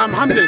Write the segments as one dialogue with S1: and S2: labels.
S1: عم حمدي.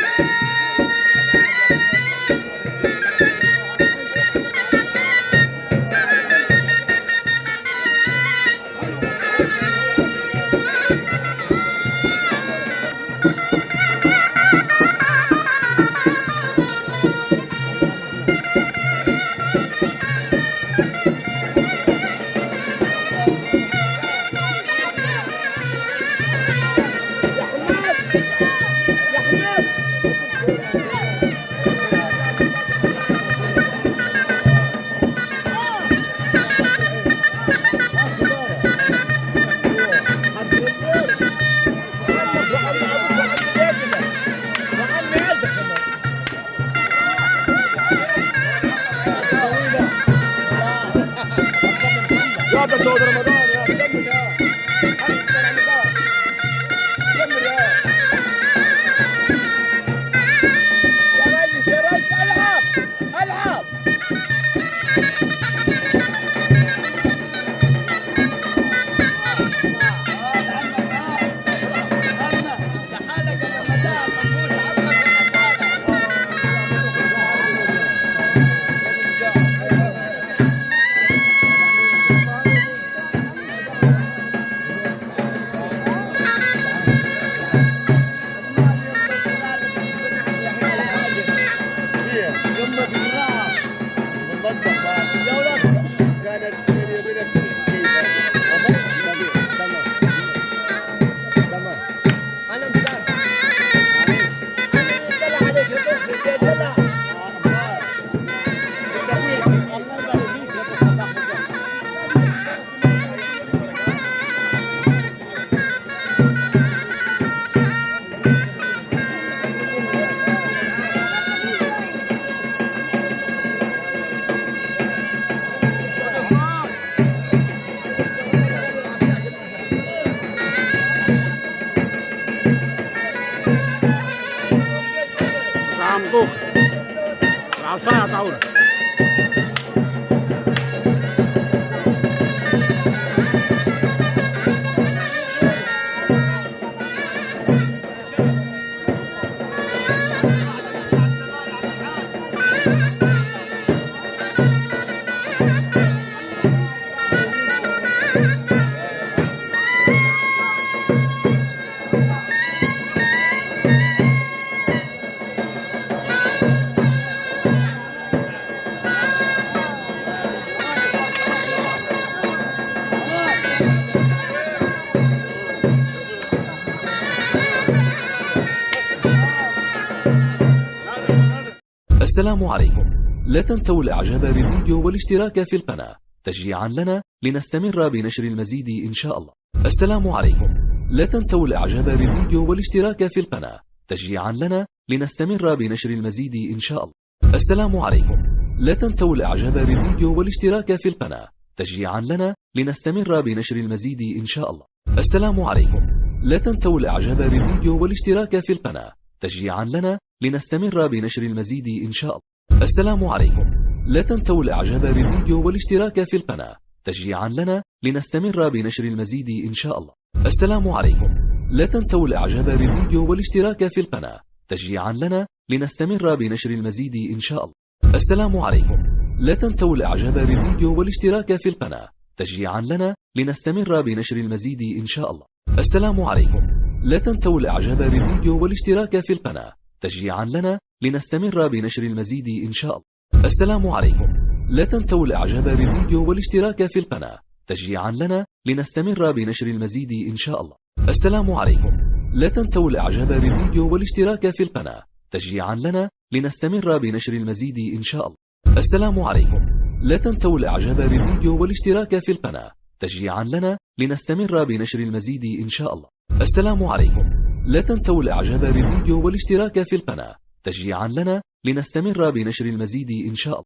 S1: طوخ العصاية طاولة.
S2: السلام عليكم. لا تنسوا الاعجاب بالفيديو والاشتراك في القناة تشجيعا لنا لنستمر بنشر المزيد ان شاء الله. السلام عليكم. لا تنسوا الاعجاب بالفيديو والاشتراك في القناة تشجيعا لنا لنستمر بنشر المزيد ان شاء الله. السلام عليكم. لا تنسوا الاعجاب بالفيديو والاشتراك في القناة تشجيعا لنا لنستمر بنشر المزيد إن شاء الله. السلام عليكم. لا تنسوا الإعجاب بالفيديو والاشتراك في القناة تشجيعا لنا لنستمر بنشر المزيد إن شاء الله. السلام عليكم. لا تنسوا الإعجاب بالفيديو والاشتراك في القناة تشجيعا لنا لنستمر بنشر المزيد إن شاء الله. السلام عليكم. لا تنسوا الإعجاب بالفيديو والاشتراك في القناة تشجيعا لنا لنستمر بنشر المزيد إن شاء الله. السلام عليكم. لا تنسوا الإعجاب بالفيديو والاشتراك في القناة تشجيعا لنا لنستمر بنشر المزيد إن شاء الله. السلام عليكم. لا تنسوا الإعجاب بالفيديو والاشتراك في القناة تشجيعا لنا لنستمر بنشر المزيد إن شاء الله. السلام عليكم. لا تنسوا الإعجاب بالفيديو والاشتراك في القناة تشجيعا لنا لنستمر بنشر المزيد إن شاء الله. السلام عليكم. لا تنسوا الإعجاب بالفيديو والاشتراك في القناة تشجيعا لنا لنستمر بنشر المزيد إن شاء الله. السلام عليكم. لا تنسوا الإعجاب بالفيديو والاشتراك في القناة تشجيعا لنا لنستمر بنشر المزيد إن شاء الله. السلام عليكم. لا تنسوا الإعجاب بالفيديو والاشتراك في القناة تشجيعا لنا لنستمر بنشر المزيد إن شاء الله.